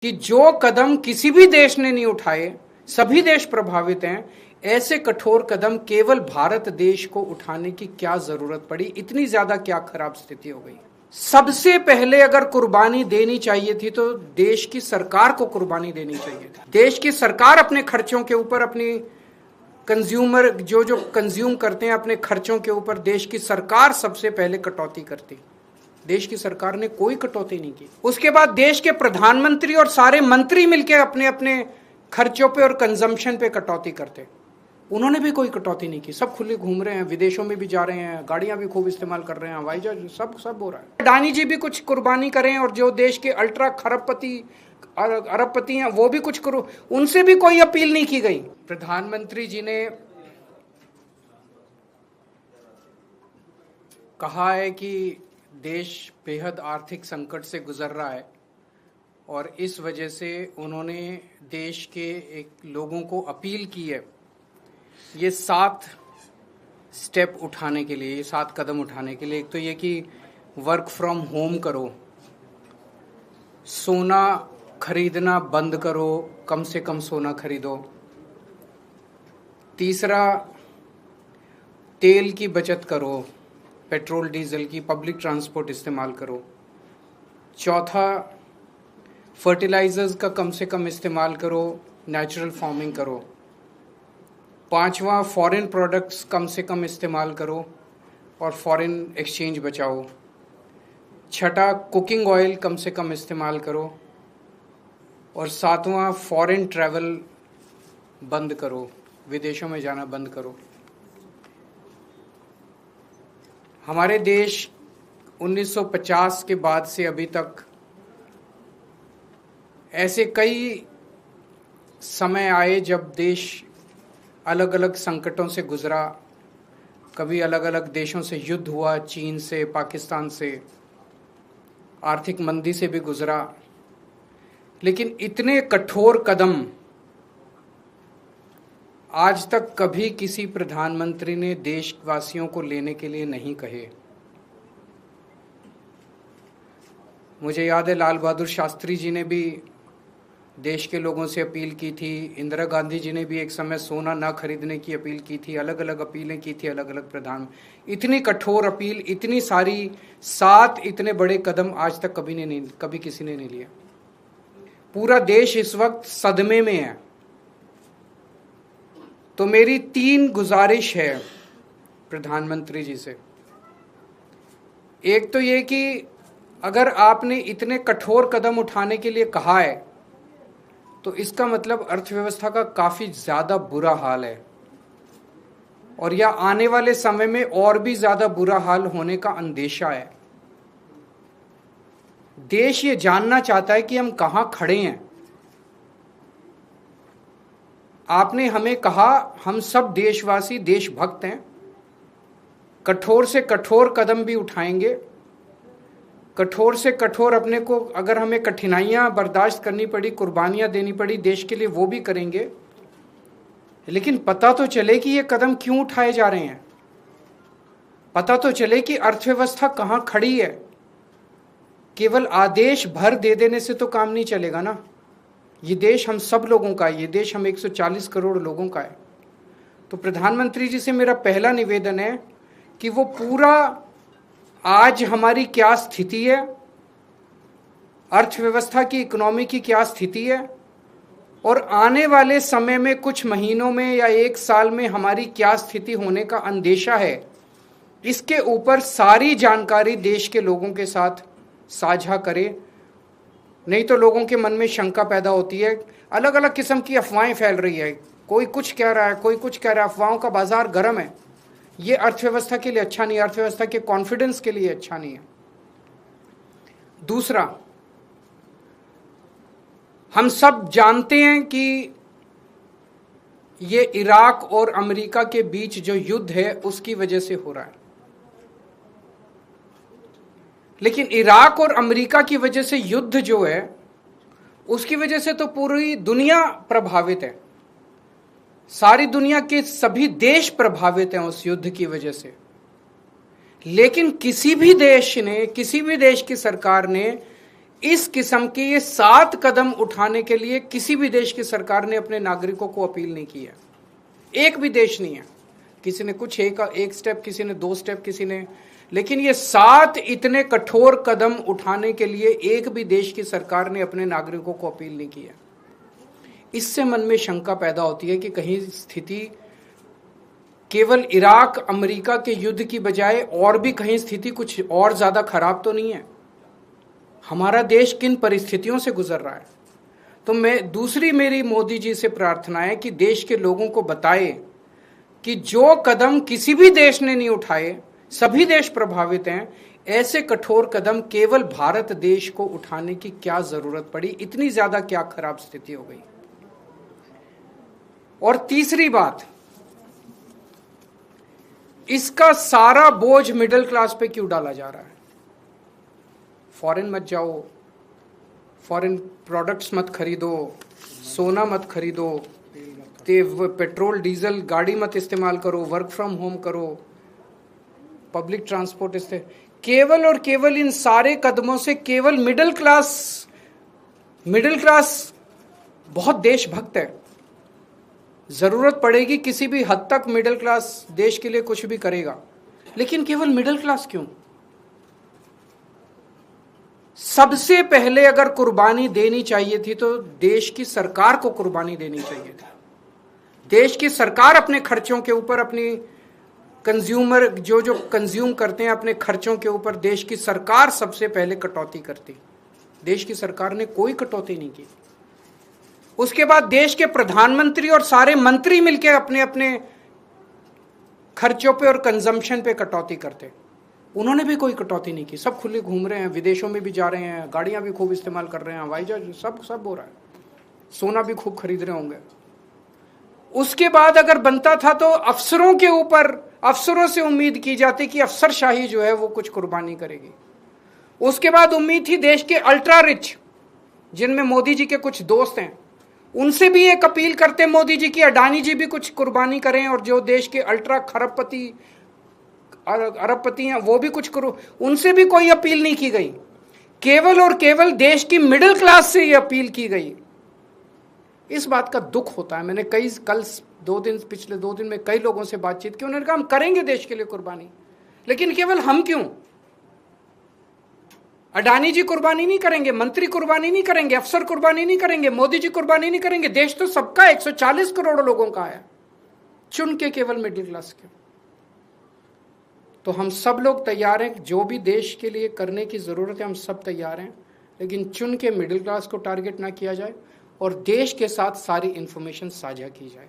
कि जो कदम किसी भी देश ने नहीं उठाए, सभी देश प्रभावित हैं, ऐसे कठोर कदम केवल भारत देश को उठाने की क्या जरूरत पड़ी? इतनी ज्यादा क्या खराब स्थिति हो गई? सबसे पहले अगर कुर्बानी देनी चाहिए थी तो देश की सरकार को कुर्बानी देनी चाहिए थी। देश की सरकार अपने खर्चों के ऊपर, अपनी कंज्यूमर जो कंज्यूम करते हैं अपने खर्चों के ऊपर, देश की सरकार सबसे पहले कटौती करती। देश की सरकार ने कोई कटौती नहीं की। उसके बाद देश के प्रधानमंत्री और सारे मंत्री मिलकर अपने अपने खर्चों पे और कंजम्पशन पे कटौती करते। उन्होंने भी कोई कटौती नहीं की। सब खुले घूम रहे हैं, विदेशों में भी जा रहे हैं, गाड़ियां भी खूब इस्तेमाल कर रहे हैं, हवाई जहाज, सब हो रहा है। अडानी जी भी कुछ कुर्बानी करें, और जो देश के अल्ट्रा अरबपति हैं वो भी कुछ करो, उनसे भी कोई अपील नहीं की गई। प्रधानमंत्री जी ने कहा है कि देश बेहद आर्थिक संकट से गुजर रहा है और इस वजह से उन्होंने देश के एक लोगों को अपील की है ये 7 स्टेप उठाने के लिए, ये 7 कदम उठाने के लिए। एक तो ये कि वर्क फ्रॉम होम करो, सोना खरीदना बंद करो, कम से कम सोना खरीदो। तीसरा, तेल की बचत करो, पेट्रोल डीजल की, पब्लिक ट्रांसपोर्ट इस्तेमाल करो। चौथा, फर्टिलाइजर्स का कम से कम इस्तेमाल करो, नेचुरल फार्मिंग करो। पांचवा, फॉरेन प्रोडक्ट्स कम से कम इस्तेमाल करो और फॉरेन एक्सचेंज बचाओ। छठा, कुकिंग ऑयल कम से कम इस्तेमाल करो। और सातवां, फॉरेन ट्रैवल बंद करो, विदेशों में जाना बंद करो। हमारे देश 1950 के बाद से अभी तक ऐसे कई समय आए जब देश अलग अलग संकटों से गुजरा। कभी अलग अलग देशों से युद्ध हुआ, चीन से, पाकिस्तान से, आर्थिक मंदी से भी गुजरा। लेकिन इतने कठोर कदम आज तक कभी किसी प्रधानमंत्री ने देशवासियों को लेने के लिए नहीं कहे। मुझे याद है लाल बहादुर शास्त्री जी ने भी देश के लोगों से अपील की थी, इंदिरा गांधी जी ने भी एक समय सोना ना खरीदने की अपील की थी, अलग अलग अपीलें की थी अलग अलग प्रधान। इतनी कठोर अपील, इतनी सारी 7 इतने बड़े कदम आज तक कभी किसी ने नहीं लिया। पूरा देश इस वक्त सदमे में है। तो मेरी 3 गुजारिश है प्रधानमंत्री जी से। एक तो ये कि अगर आपने इतने कठोर कदम उठाने के लिए कहा है तो इसका मतलब अर्थव्यवस्था का काफी ज्यादा बुरा हाल है, और या आने वाले समय में और भी ज्यादा बुरा हाल होने का अंदेशा है। देश ये जानना चाहता है कि हम कहां खड़े हैं। आपने हमें कहा हम सब देशवासी देशभक्त हैं, कठोर से कठोर कदम भी उठाएंगे, कठोर से कठोर अपने को, अगर हमें कठिनाइयां बर्दाश्त करनी पड़ी, कुर्बानियां देनी पड़ी देश के लिए, वो भी करेंगे। लेकिन पता तो चले कि ये कदम क्यों उठाए जा रहे हैं, पता तो चले कि अर्थव्यवस्था कहां खड़ी है। केवल आदेश भर दे देने से तो काम नहीं चलेगा ना। ये देश हम सब लोगों का है, ये देश हम 140 करोड़ लोगों का है। तो प्रधानमंत्री जी से मेरा पहला निवेदन है कि वो पूरा आज हमारी क्या स्थिति है, अर्थव्यवस्था की, इकोनॉमी की क्या स्थिति है, और आने वाले समय में कुछ महीनों में या 1 साल में हमारी क्या स्थिति होने का अंदेशा है, इसके ऊपर सारी जानकारी देश के लोगों के साथ साझा करे। नहीं तो लोगों के मन में शंका पैदा होती है, अलग अलग किस्म की अफवाहें फैल रही है, कोई कुछ कह रहा है, कोई कुछ कह रहा है, अफवाहों का बाजार गर्म है। ये अर्थव्यवस्था के लिए अच्छा नहीं, अर्थव्यवस्था के कॉन्फिडेंस के लिए अच्छा नहीं है। दूसरा, हम सब जानते हैं कि ये इराक और अमेरिका के बीच जो युद्ध है उसकी वजह से हो रहा है। लेकिन इराक और अमेरिका की वजह से युद्ध जो है उसकी वजह से तो पूरी दुनिया प्रभावित है, सारी दुनिया के सभी देश प्रभावित हैं उस युद्ध की वजह से। लेकिन किसी भी देश ने, किसी भी देश की सरकार ने इस किस्म के ये 7 कदम उठाने के लिए किसी भी देश की सरकार ने अपने नागरिकों को अपील नहीं की है। एक भी देश नहीं है। किसी ने कुछ एक स्टेप, किसी ने 2 स्टेप, किसी ने, लेकिन ये 7 इतने कठोर कदम उठाने के लिए एक भी देश की सरकार ने अपने नागरिकों को अपील नहीं की है। इससे मन में शंका पैदा होती है कि कहीं स्थिति केवल इराक अमेरिका के युद्ध की बजाय और भी कहीं स्थिति कुछ और ज्यादा खराब तो नहीं है। हमारा देश किन परिस्थितियों से गुजर रहा है। तो दूसरी मेरी मोदी जी से प्रार्थना है कि देश के लोगों को बताए कि जो कदम किसी भी देश ने नहीं उठाए, सभी देश प्रभावित हैं, ऐसे कठोर कदम केवल भारत देश को उठाने की क्या जरूरत पड़ी, इतनी ज्यादा क्या खराब स्थिति हो गई। और तीसरी बात, इसका सारा बोझ मिडिल क्लास पे क्यों डाला जा रहा है। फॉरेन मत जाओ, फॉरेन प्रोडक्ट्स मत खरीदो, सोना मत खरीदो, पेट्रोल डीजल गाड़ी मत इस्तेमाल करो, वर्क फ्रॉम होम करो, पब्लिक ट्रांसपोर्ट केवल और केवल इन सारे कदमों से केवल मिडिल क्लास बहुत देशभक्त है। जरूरत पड़ेगी किसी भी हद तक मिडिल क्लास देश के लिए कुछ भी करेगा, लेकिन केवल मिडिल क्लास क्यों। सबसे पहले अगर कुर्बानी देनी चाहिए थी तो देश की सरकार को कुर्बानी देनी चाहिए थी। देश की सरकार अपने खर्चों के ऊपर, अपनी कंज्यूमर जो कंज्यूम करते हैं अपने खर्चों के ऊपर देश की सरकार सबसे पहले कटौती करती। देश की सरकार ने कोई कटौती नहीं की। उसके बाद देश के प्रधानमंत्री और सारे मंत्री मिलकर अपने अपने खर्चों पे और कंजम्पशन पे कटौती करते। उन्होंने भी कोई कटौती नहीं की। सब खुले घूम रहे हैं, विदेशों में भी जा रहे हैं, गाड़ियां भी खूब इस्तेमाल कर रहे हैं, हवाई जहाज सब हो रहा है, सोना भी खूब खरीद रहे होंगे। उसके बाद अगर बनता था तो अफसरों के ऊपर, अफसरों से उम्मीद की जाती कि अफसरशाही जो है वो कुछ कुर्बानी करेगी। उसके बाद उम्मीद थी देश के अल्ट्रा रिच, जिनमें मोदी जी के कुछ दोस्त हैं, उनसे भी एक अपील करते मोदी जी की अडानी जी भी कुछ कुर्बानी करें, और जो देश के अल्ट्रा खरबपति अरबपति हैं वो भी कुछ करो। उनसे भी कोई अपील नहीं की गई। केवल और केवल देश की मिडिल क्लास से ये अपील की गई। इस बात का दुख होता है। मैंने पिछले 2 दिन में कई लोगों से बातचीत की, उन्होंने कहा हम करेंगे देश के लिए कुर्बानी, लेकिन केवल हम क्यों। अडानी जी कुर्बानी नहीं करेंगे, मंत्री कुर्बानी नहीं करेंगे, अफसर कुर्बानी नहीं करेंगे, मोदी जी कुर्बानी नहीं करेंगे, देश तो सबका 140 करोड़ लोगों का है, चुन के केवल मिडिल क्लास क्यों। तो हम सब लोग तैयार हैं, जो भी देश के लिए करने की जरूरत है हम सब तैयार हैं, लेकिन चुन के मिडिल क्लास को टारगेट ना किया जाए और देश के साथ सारी इंफॉर्मेशन साझा की जाए।